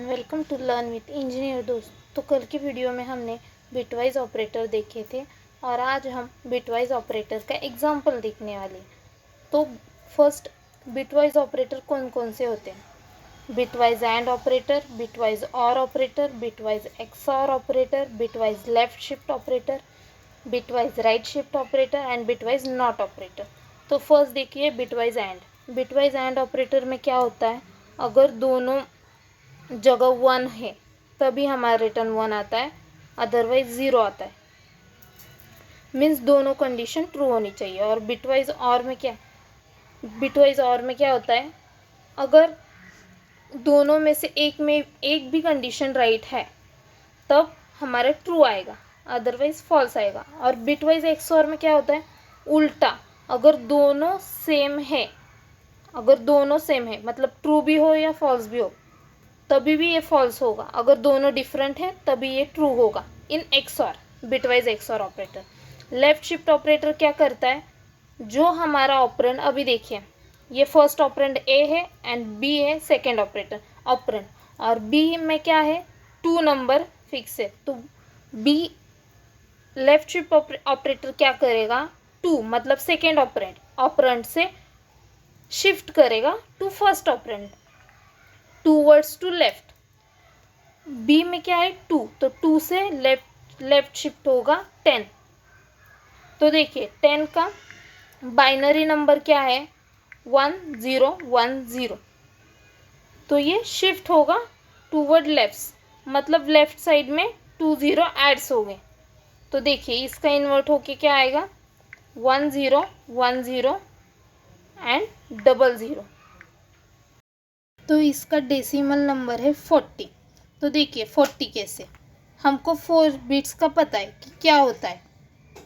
Everyone, welcome to learn with engineer. दोस्त, तो कल की वीडियो में हमने बिटवाइज ऑपरेटर देखे थे और आज हम बिटवाइज ऑपरेटर का एग्जांपल देखने वाले हैं। तो फर्स्ट, बिटवाइज ऑपरेटर कौन कौन से होते हैं? बिटवाइज एंड ऑपरेटर, बिटवाइज और operator, bitwise XOR operator, bitwise left shift operator, bitwise right shift operator and bitwise not operator. तो फर्स्ट देखिए bitwise and. Bitwise and operator में क्या होता है, अगर दोनों जगह 1 है तभी हमारा रिटर्न 1 आता है, अदरवाइज 0 आता है। मीन्स दोनों कंडीशन ट्रू होनी चाहिए। और बिटवाइज और में क्या होता है, अगर दोनों में से एक भी कंडीशन राइट है तब हमारा ट्रू आएगा, अदरवाइज फॉल्स आएगा। और बिटवाइज एक्सऑर में क्या होता है, उल्टा, अगर दोनों सेम है मतलब ट्रू भी हो या फॉल्स भी हो तभी भी ये फॉल्स होगा, अगर दोनों डिफरेंट है तभी ये ट्रू होगा in XOR, bitwise XOR operator. Left shift operator क्या करता है, जो हमारा ऑपरेंड, अभी देखिए ये फर्स्ट ऑपरेंड ए है एंड बी है सेकेंड ऑपरेंड, और बी में क्या है, 2 नंबर फिक्स है, तो बी लेफ्ट शिफ्ट ऑपरेटर क्या करेगा, 2 मतलब सेकेंड ऑपरेंड से शिफ्ट करेगा to first operand, towards to left. B में क्या है 2, तो 2 से लेफ्ट शिफ्ट होगा 10। तो देखिए 10 का बाइनरी नंबर क्या है, 1 0 1 0, तो ये शिफ्ट होगा टूवर्ड लेफ्ट, मतलब लेफ्ट साइड में 2 0 एड्स हो गए। तो देखिए इसका इन्वर्ट होके क्या आएगा, 1 0 1 0 एंड 0 0। तो इसका डेसिमल नंबर है 40। तो देखिए 40 कैसे, हमको 4 बिट्स का पता है कि क्या होता है,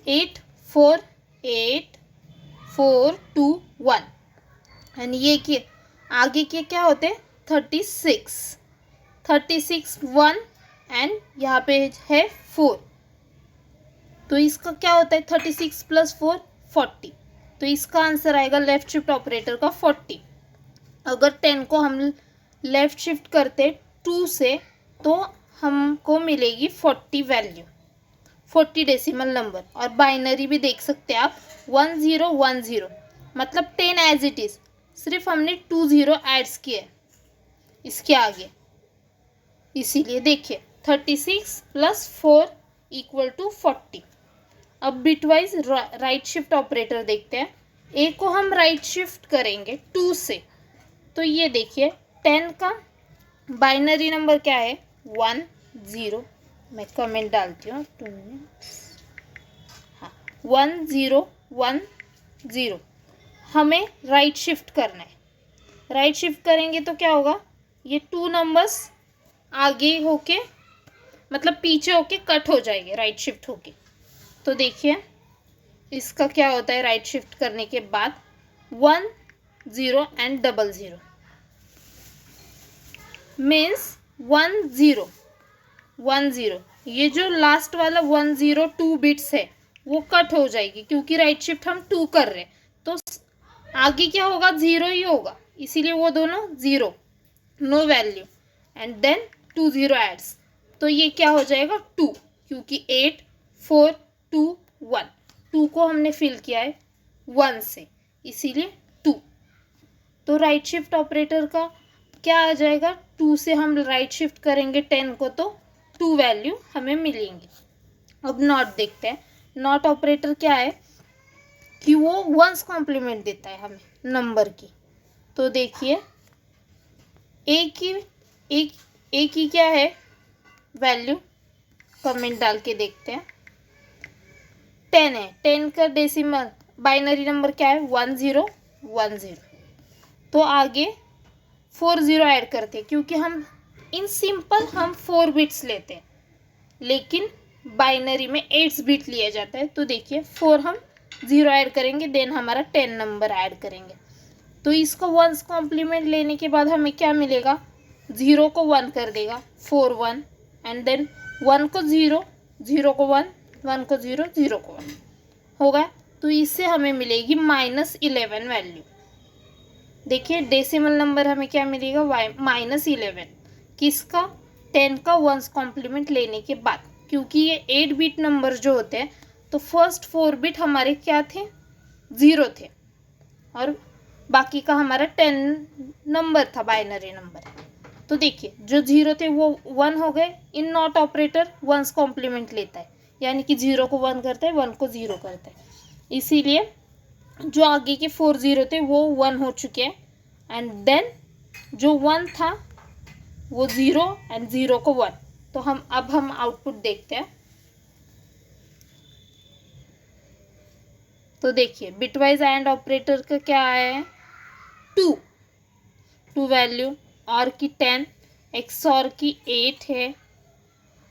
8 4 8 4 2 1, एंड ये आगे के क्या होते हैं, 36 1 एंड यहाँ पे है 4, तो इसका क्या होता है 36 + 4 40। तो इसका आंसर आएगा लेफ्ट शिफ्ट ऑपरेटर का 40। अगर 10 को हम लेफ्ट शिफ्ट करते 2 से तो हमको मिलेगी 40 वैल्यू, 40 डेसिमल नंबर। और बाइनरी भी देख सकते हैं आप, 1 0 1 0, मतलब 10 एज इट इज़, सिर्फ हमने 2 0 एड्स किए इसके आगे, इसीलिए देखिए 36 + 4 = 40। अब बिटवाइज राइट शिफ्ट ऑपरेटर देखते हैं। ए को हम राइट शिफ्ट करेंगे 2 से, तो ये देखिए 10 का बाइनरी नंबर क्या है, 1 0, मैं कमेंट डालती हूँ 2 मिनट्स, हाँ 1 0 1 0, हमें राइट शिफ्ट करना है। राइट शिफ्ट करेंगे तो क्या होगा, ये 2 नंबर्स आगे होके मतलब पीछे होके कट हो जाएंगे राइट शिफ्ट होके। तो देखिए इसका क्या होता है, राइट शिफ्ट करने के बाद 1 0 एंड 0 0, मीन्स 1 0 1 0, ये जो लास्ट वाला 1 0 2 बिट्स है वो कट हो जाएगी, क्योंकि राइट शिफ्ट हम 2 कर रहे हैं, तो आगे क्या होगा, 0 ही होगा, इसीलिए वो दोनों 0, no value, and then 2 0 adds, तो ये क्या हो जाएगा 2, क्योंकि 8 4 2 1, 2 को हमने फिल किया है 1 से, इसीलिए 2। तो राइट शिफ्ट ऑपरेटर का क्या आ जाएगा, 2 से हम राइट शिफ्ट करेंगे 10 को तो 2 वैल्यू हमें मिलेंगी। अब नॉट देखते हैं। नॉट ऑपरेटर क्या है कि वो 1s कॉम्प्लीमेंट देता है हमें नंबर की। तो देखिए ए की क्या है वैल्यू, कमेंट डाल के देखते हैं, 10 है, 10 का डेसिमल बाइनरी नंबर क्या है, 1 0 1 0, तो आगे 4 0 ऐड करते हैं, क्योंकि हम इन सिंपल हम 4 बिट्स लेते हैं, लेकिन बाइनरी में 8 बिट लिया जाता है। तो देखिए 4 हम 0 ऐड करेंगे, देन हमारा 10 नंबर ऐड करेंगे, तो इसको 1s कॉम्प्लीमेंट लेने के बाद हमें क्या मिलेगा, 0 को 1 कर देगा, 4 1, एंड देन 1 को 0 0 को 1 1 को 0 0 को 1 होगा, तो इससे हमें मिलेगी -11 वैल्यू। देखिए डेसिमल नंबर हमें क्या मिलेगा, -11, किसका? 10 का 1s कॉम्प्लीमेंट लेने के बाद, क्योंकि ये 8 बिट नंबर जो होते हैं तो फर्स्ट 4 बिट हमारे क्या थे? 0 थे, और बाकी का हमारा 10 नंबर था, बाइनरी नंबर। तो देखिए जो 0 थे वो 1 हो गए। In not operator 1s complement लेता है, यानी कि 0 को 1 करता है, 1 को 0 करता है, इसीलिए जो आगे के 4 0 थे वो 1 हो चुके हैं, एंड देन जो 1 था वो 0 एंड 0 को 1। तो अब हम आउटपुट देखते हैं। तो देखिए बिटवाइज एंड ऑपरेटर का क्या आया है? 2 वैल्यू, और की 10, XOR की 8 है।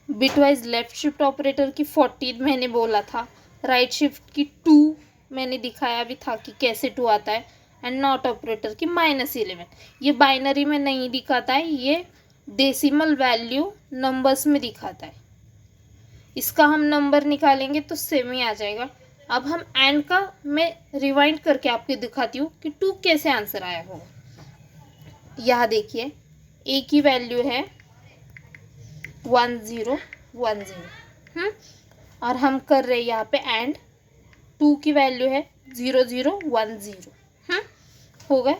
बिटवाइज लेफ्ट शिफ्ट ऑपरेटर की 40 मैंने बोला था, राइट शिफ्ट की 2 मैंने दिखाया भी था कि कैसे 2 आता है, एंड नॉट ऑपरेटर की -11। ये बाइनरी में नहीं दिखाता है, ये डेसिमल वैल्यू नंबर्स में दिखाता है। इसका हम नंबर निकालेंगे तो सेम ही आ जाएगा। अब हम एंड का मैं रिवाइंड करके आपको दिखाती हूँ कि 2 कैसे आंसर आया होगा। यहाँ देखिए ए की वैल्यू है 1 0 1 0, और हम कर रहे हैं यहाँ पे एंड 2 की वैल्यू है 0 0 1 0, हो गए।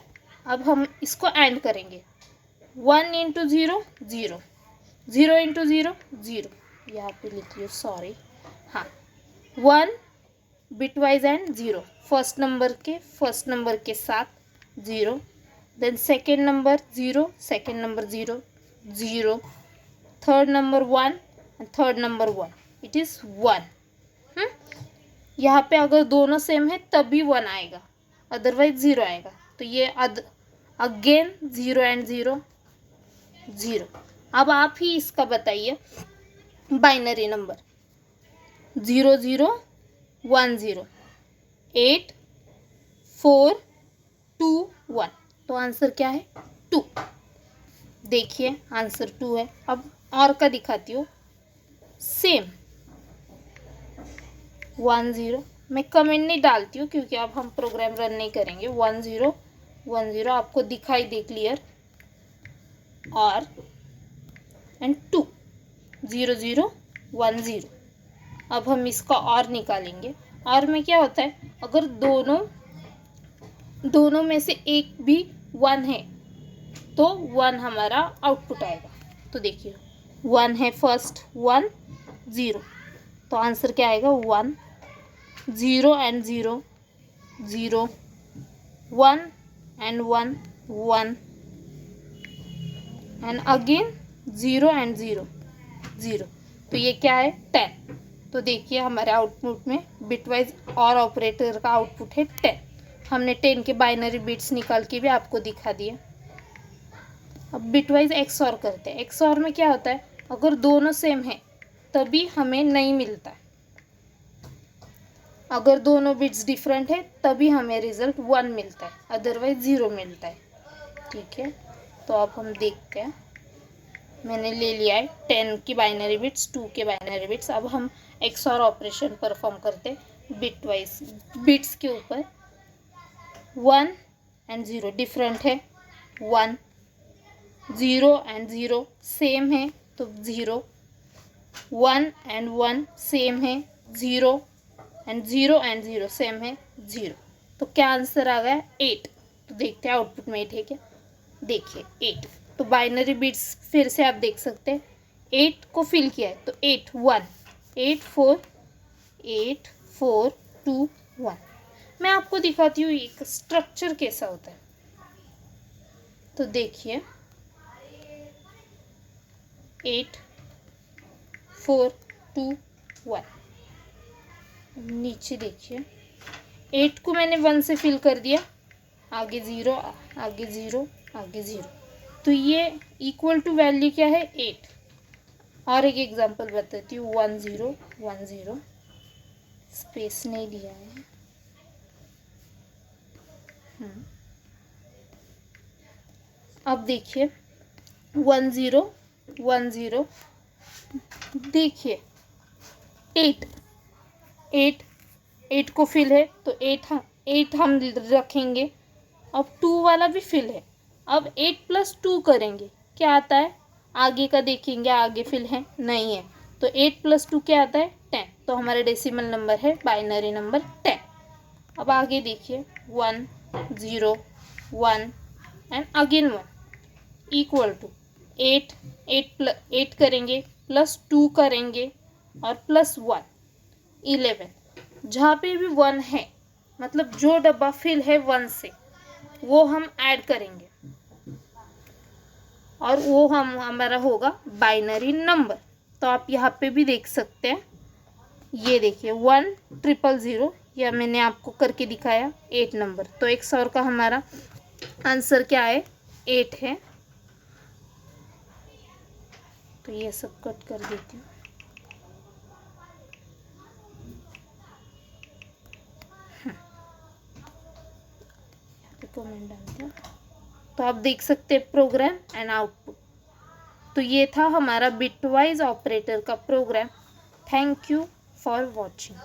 अब हम इसको एंड करेंगे, 1 इंटू 0 0, 0 इंटू 0 0, यहाँ पे लिखी हो, सॉरी, हाँ, 1 बिटवाइज एंड 0, फर्स्ट नंबर के साथ 0, then second number 0, second number 0 0, third number 1 and third number 1, it is 1। यहाँ पे अगर दोनों सेम है तभी 1 आएगा, अदरवाइज 0 आएगा। तो ये अगेन 0 एंड 0 0। अब आप ही इसका बताइए बाइनरी नंबर 0 0 1 0, 8 4 2 1, तो आंसर क्या है? 2। देखिए आंसर 2 है। अब और का दिखाती हूँ, सेम 1 0, मैं कमेंट नहीं डालती हूँ क्योंकि अब हम प्रोग्राम रन नहीं करेंगे। 1 0 1 0 आपको दिखाई दे क्लियर, और एंड 2 0 0 1 0। अब हम इसका और निकालेंगे। और में क्या होता है, अगर दोनों में से एक भी 1 है तो 1 हमारा आउटपुट आएगा। तो देखिए 1 है फर्स्ट, 1 0, तो आंसर क्या आएगा? 1 0 and 0 0, 1 and 1 1, and again 0 and 0 0। तो ये क्या है? 10। तो देखिए हमारे आउटपुट में बिटवाइज और ऑपरेटर का आउटपुट है 10। हमने 10 के बाइनरी बिट्स निकाल के भी आपको दिखा दिए। अब बिटवाइज XOR करते हैं। XOR में क्या होता है, अगर दोनों सेम है तभी हमें नहीं मिलता है, अगर दोनों बिट्स डिफरेंट है तभी हमें रिजल्ट 1 मिलता है, अदरवाइज 0 मिलता है। ठीक है, तो अब हम देखते हैं। मैंने ले लिया है 10 की बाइनरी बिट्स, 2 के बाइनरी बिट्स। अब हम XOR ऑपरेशन परफॉर्म करते हैं बिटवाइज बिट्स के ऊपर। 1 एंड 0 डिफरेंट है, 1, 0 एंड 0 सेम है तो 0, 1 एंड 1 सेम है 0, एंड 0 एंड 0 सेम है 0। तो क्या आंसर आ गया? 8। तो देखते हैं आउटपुट में 8 है क्या। देखिए 8। तो बाइनरी बिट्स फिर से आप देख सकते हैं, 8 को फिल किया है तो 8 1, 8 4 2 1। मैं आपको दिखाती हूँ एक स्ट्रक्चर कैसा होता है। तो देखिए 8 4 2 1, नीचे देखिए 8 को मैंने 1 से फिल कर दिया, आगे 0 आगे 0 आगे 0, तो ये इक्वल टू वैल्यू क्या है? 8। और एक एग्जांपल बताती हूँ, 1 0 1 0, स्पेस नहीं दिया है। अब देखिए 1 0 1 0, देखिए 8 को फिल है तो 8 हम रखेंगे। अब 2 वाला भी फिल है, अब 8 + 2 करेंगे, क्या आता है? आगे का देखेंगे, आगे फिल है नहीं है, तो 8 + 2 क्या आता है 10, तो हमारे डेसिमल नंबर है बाइनरी नंबर 10। अब आगे देखिए 1 0 1 एंड अगेन 1 इक्वल टू 8 8 करेंगे +2 करेंगे और +1 11। जहाँ पे भी 1 है मतलब जो डब्बा फिल है 1 से वो हम ऐड करेंगे और वो हमारा होगा बाइनरी नंबर। तो आप यहाँ पे भी देख सकते हैं, ये देखिए 1 000, या मैंने आपको करके दिखाया 8 नंबर। तो XOR का हमारा आंसर क्या है 8 है। तो ये सब कट कर देती हूँ। कमेंट डालते हैं तो आप देख सकते हैं प्रोग्राम एंड आउटपुट। तो ये था हमारा बिटवाइज ऑपरेटर का program. Thank you for watching.